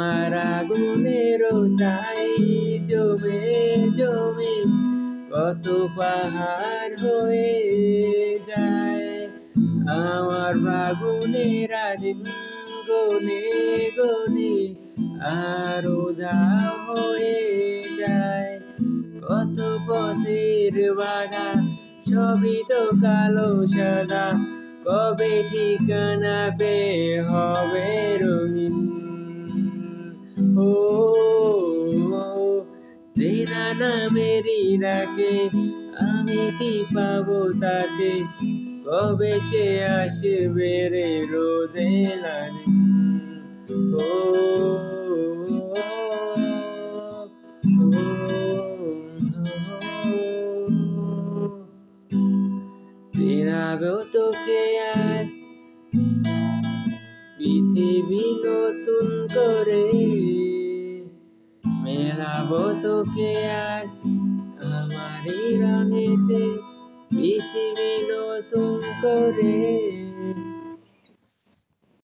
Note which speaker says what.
Speaker 1: আমার আগুনের ছাই জমে জমে কত পাহাড় হয়ে যায়। আমার ফাগুনের দিন গনে গনে আর উধাও হয়ে যায়। কত পথের বাধা সবই তো কালো সাদা, কবে ঠিকানা পেয়ে হবে রঙিন। ও চেনা নামেরই ডাকে আমি কি পাবো তাকে, কবে সে আসবে রে রোদে লাগে। ও চেনাবো তোকে আজ পৃথিবী নতুন করে, মেলাবো তোকে আজ আমারই রঙেতে পৃথিবী নতুন করে।